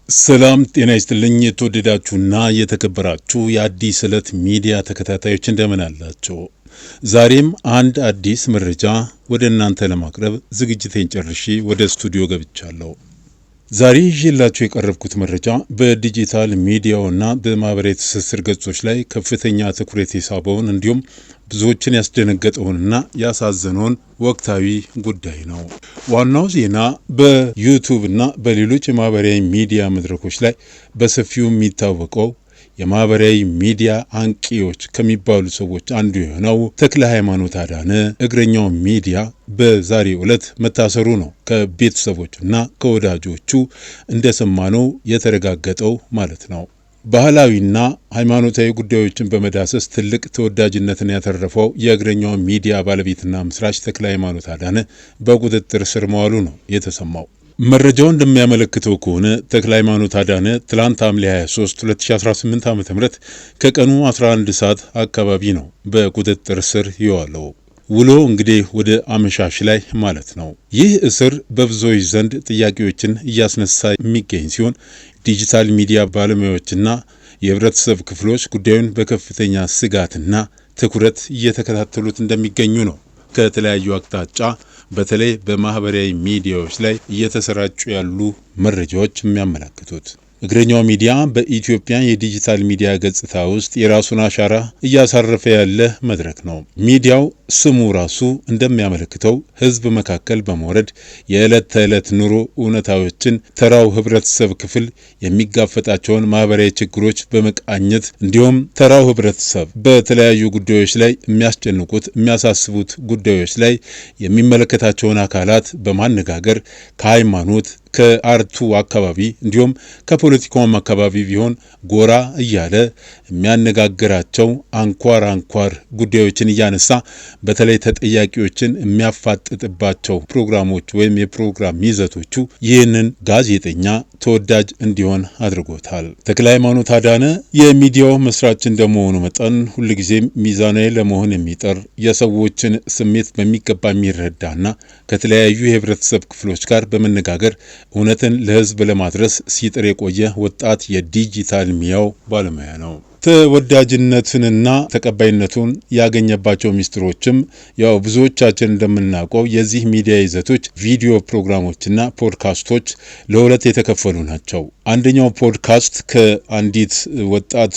ሰላም ጤና ይስጥልኝ የተወደዳችሁና የተከበራችሁ የአዲስ ዕለት ሚዲያ ተከታታዮች እንደምን አላችሁ? ዛሬም አንድ አዲስ መረጃ ወደ እናንተ ለማቅረብ ዝግጅቴን ጨርሼ ወደ ስቱዲዮ ገብቻለሁ። ዛሬ ይዤላችሁ የቀረብኩት መረጃ በዲጂታል ሚዲያውና በማህበራዊ ትስስር ገጾች ላይ ከፍተኛ ትኩረት የሳበውን እንዲሁም ብዙዎችን ያስደነገጠውንና ያሳዘነውን ወቅታዊ ጉዳይ ነው። ዋናው ዜና በዩቲዩብና በሌሎች የማህበራዊ ሚዲያ መድረኮች ላይ በሰፊው የሚታወቀው የማህበራዊ ሚዲያ አንቂዎች ከሚባሉ ሰዎች አንዱ የሆነው ተክለ ሃይማኖት አዳነ እግረኛው ሚዲያ በዛሬው ዕለት መታሰሩ ነው ከቤተሰቦቹና ከወዳጆቹ እንደሰማነው የተረጋገጠው ማለት ነው። ባህላዊና ሃይማኖታዊ ጉዳዮችን በመዳሰስ ትልቅ ተወዳጅነትን ያተረፈው የእግረኛው ሚዲያ ባለቤትና መስራች ተክለ ሃይማኖት አዳነ በቁጥጥር ስር መዋሉ ነው የተሰማው። መረጃው እንደሚያመለክተው ከሆነ ተክለ ሃይማኖት አዳነ ትላንት ሐምሌ 23 2018 ዓ.ም ከቀኑ 11 ሰዓት አካባቢ ነው በቁጥጥር ስር የዋለው። ውሎ እንግዲህ ወደ አመሻሽ ላይ ማለት ነው። ይህ እስር በብዙዎች ዘንድ ጥያቄዎችን እያስነሳ የሚገኝ ሲሆን ዲጂታል ሚዲያ ባለሙያዎችና የህብረተሰብ ክፍሎች ጉዳዩን በከፍተኛ ስጋትና ትኩረት እየተከታተሉት እንደሚገኙ ነው ከተለያዩ አቅጣጫ በተለይ በማህበራዊ ሚዲያዎች ላይ እየተሰራጩ ያሉ መረጃዎች የሚያመለክቱት። እግረኛው ሚዲያ በኢትዮጵያ የዲጂታል ሚዲያ ገጽታ ውስጥ የራሱን አሻራ እያሳረፈ ያለ መድረክ ነው። ሚዲያው ስሙ ራሱ እንደሚያመለክተው ህዝብ መካከል በመውረድ የዕለት ተዕለት ኑሮ እውነታዎችን ተራው ህብረተሰብ ክፍል የሚጋፈጣቸውን ማህበራዊ ችግሮች በመቃኘት እንዲሁም ተራው ህብረተሰብ በተለያዩ ጉዳዮች ላይ የሚያሳስቡት ጉዳዮች ላይ የሚመለከታቸውን አካላት በማነጋገር ከሃይማኖት ከአርቱ አካባቢ እንዲሁም ከፖለቲካውም አካባቢ ቢሆን ጎራ እያለ የሚያነጋግራቸው አንኳር ጉዳዮችን እያነሳ በተለይ ተጠያቂዎችን የሚያፋጥጥባቸው ፕሮግራሞች ወይም የፕሮግራም ይዘቶቹ ይህንን ጋዜጠኛ ተወዳጅ እንዲሆን አድርጎታል። ተክለ ሃይማኖት አዳነ የሚዲያው መስራች እንደመሆኑ መጠን ሁልጊዜም ሚዛናዊ ለመሆን የሚጠር የሰዎችን ስሜት በሚገባ የሚረዳና ከተለያዩ የህብረተሰብ ክፍሎች ጋር በመነጋገር እውነትን ለህዝብ ለማድረስ ሲጥር የቆየ ወጣት የዲጂታል ሚዲያው ባለሙያ ነው። ተወዳጅነትንና ተቀባይነቱን ያገኘባቸው ሚስጥሮችም ያው ብዙዎቻችን እንደምናውቀው የዚህ ሚዲያ ይዘቶች ቪዲዮ ፕሮግራሞችና ፖድካስቶች ለሁለት የተከፈሉ ናቸው። አንደኛው ፖድካስት ከአንዲት ወጣት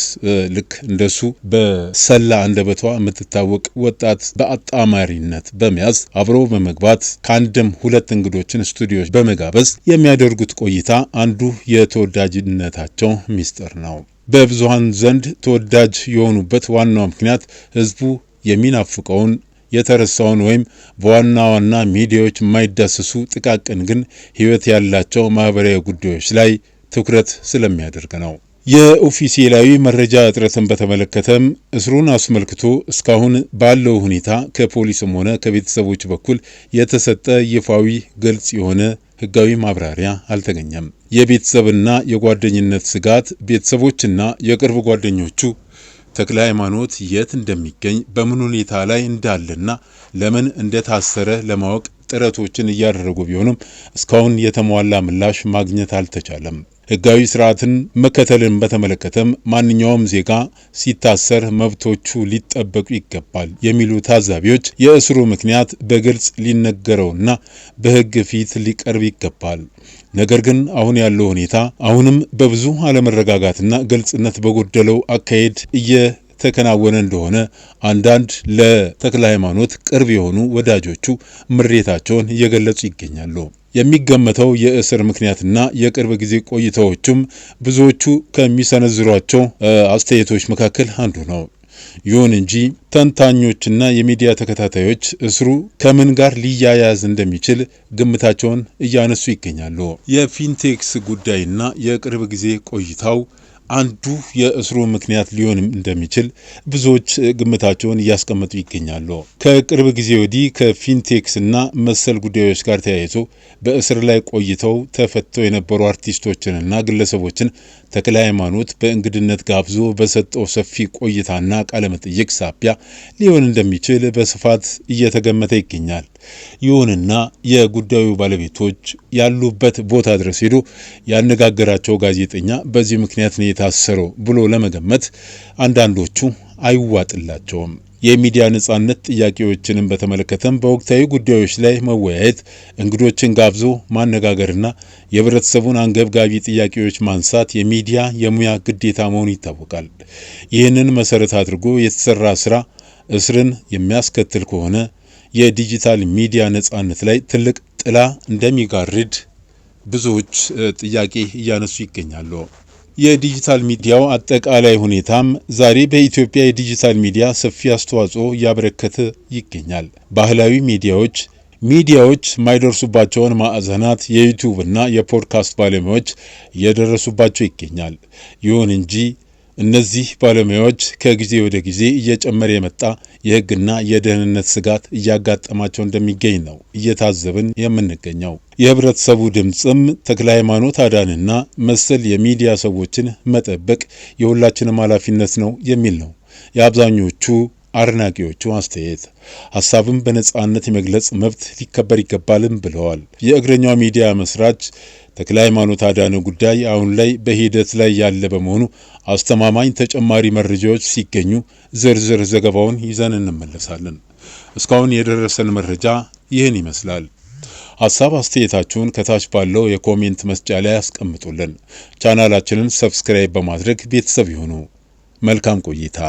ልክ እንደሱ በሰላ አንደበቷ የምትታወቅ ወጣት በአጣማሪነት በመያዝ አብሮ በመግባት ከአንድም ሁለት እንግዶችን ስቱዲዮች በመጋበዝ የሚያደርጉት ቆይታ አንዱ የተወዳጅነታቸው ሚስጥር ነው። በብዙሃን ዘንድ ተወዳጅ የሆኑበት ዋናው ምክንያት ህዝቡ የሚናፍቀውን የተረሳውን ወይም በዋና ሚዲያዎች የማይዳሰሱ ጥቃቅን ግን ህይወት ያላቸው ማህበራዊ ጉዳዮች ላይ ትኩረት ስለሚያደርግ ነው። የኦፊሴላዊ መረጃ እጥረትን በተመለከተም እስሩን አስመልክቶ እስካሁን ባለው ሁኔታ ከፖሊስም ሆነ ከቤተሰቦች በኩል የተሰጠ ይፋዊ ግልጽ የሆነ ህጋዊ ማብራሪያ አልተገኘም። የቤተሰብና የጓደኝነት ስጋት ቤተሰቦችና የቅርብ ጓደኞቹ ተክለ ሃይማኖት የት እንደሚገኝ በምን ሁኔታ ላይ እንዳለና ለምን እንደታሰረ ለማወቅ ጥረቶችን እያደረጉ ቢሆንም እስካሁን የተሟላ ምላሽ ማግኘት አልተቻለም። ህጋዊ ስርዓትን መከተልን በተመለከተም ማንኛውም ዜጋ ሲታሰር መብቶቹ ሊጠበቁ ይገባል የሚሉ ታዛቢዎች የእስሩ ምክንያት በግልጽ ሊነገረውና በህግ ፊት ሊቀርብ ይገባል። ነገር ግን አሁን ያለው ሁኔታ አሁንም በብዙ አለመረጋጋትና ግልጽነት በጎደለው አካሄድ ተከናወነ እንደሆነ አንዳንድ ለተክለ ሃይማኖት ቅርብ የሆኑ ወዳጆቹ ምሬታቸውን እየገለጹ ይገኛሉ። የሚገመተው የእስር ምክንያትና የቅርብ ጊዜ ቆይታዎቹም ብዙዎቹ ከሚሰነዝሯቸው አስተያየቶች መካከል አንዱ ነው። ይሁን እንጂ ተንታኞችና የሚዲያ ተከታታዮች እስሩ ከምን ጋር ሊያያዝ እንደሚችል ግምታቸውን እያነሱ ይገኛሉ። የፊንቴክስ ጉዳይና የቅርብ ጊዜ ቆይታው አንዱ የእስሩ ምክንያት ሊሆን እንደሚችል ብዙዎች ግምታቸውን እያስቀመጡ ይገኛሉ። ከቅርብ ጊዜ ወዲህ ከፊንቴክስ እና መሰል ጉዳዮች ጋር ተያይዞ በእስር ላይ ቆይተው ተፈተው የነበሩ አርቲስቶችንና ግለሰቦችን ተክለ ሃይማኖት በእንግድነት ጋብዞ በሰጠው ሰፊ ቆይታና ቃለ መጠይቅ ሳቢያ ሊሆን እንደሚችል በስፋት እየተገመተ ይገኛል። ይሁንና የጉዳዩ ባለቤቶች ያሉበት ቦታ ድረስ ሄዶ ያነጋገራቸው ጋዜጠኛ በዚህ ምክንያት ነው የታሰረው ብሎ ለመገመት አንዳንዶቹ አይዋጥላቸውም። የሚዲያ ነጻነት ጥያቄዎችንም በተመለከተም በወቅታዊ ጉዳዮች ላይ መወያየት፣ እንግዶችን ጋብዞ ማነጋገርና የህብረተሰቡን አንገብጋቢ ጥያቄዎች ማንሳት የሚዲያ የሙያ ግዴታ መሆኑ ይታወቃል። ይህንን መሰረት አድርጎ የተሰራ ስራ እስርን የሚያስከትል ከሆነ የዲጂታል ሚዲያ ነጻነት ላይ ትልቅ ጥላ እንደሚጋርድ ብዙዎች ጥያቄ እያነሱ ይገኛሉ። የዲጂታል ሚዲያው አጠቃላይ ሁኔታም ዛሬ በኢትዮጵያ የዲጂታል ሚዲያ ሰፊ አስተዋጽኦ እያበረከተ ይገኛል። ባህላዊ ሚዲያዎች ማይደርሱባቸውን ማዕዘናት የዩቲዩብ እና የፖድካስት ባለሙያዎች እየደረሱባቸው ይገኛል። ይሁን እንጂ እነዚህ ባለሙያዎች ከጊዜ ወደ ጊዜ እየጨመረ የመጣ የህግና የደህንነት ስጋት እያጋጠማቸው እንደሚገኝ ነው እየታዘብን የምንገኘው። የህብረተሰቡ ድምጽም ተክለ ሃይማኖት አዳንና መሰል የሚዲያ ሰዎችን መጠበቅ የሁላችንም ኃላፊነት ነው የሚል ነው የአብዛኞቹ አድናቂዎቹ አስተያየት። ሐሳብን በነጻነት የመግለጽ መብት ሊከበር ይገባልም ብለዋል። የእግረኛው ሚዲያ መስራች ተክለ ሃይማኖት አዳነ ጉዳይ አሁን ላይ በሂደት ላይ ያለ በመሆኑ አስተማማኝ ተጨማሪ መረጃዎች ሲገኙ ዝርዝር ዘገባውን ይዘን እንመለሳለን። እስካሁን የደረሰን መረጃ ይህን ይመስላል። ሐሳብ አስተያየታችሁን ከታች ባለው የኮሜንት መስጫ ላይ አስቀምጡልን። ቻናላችንን ሰብስክራይብ በማድረግ ቤተሰብ ይሁኑ። መልካም ቆይታ።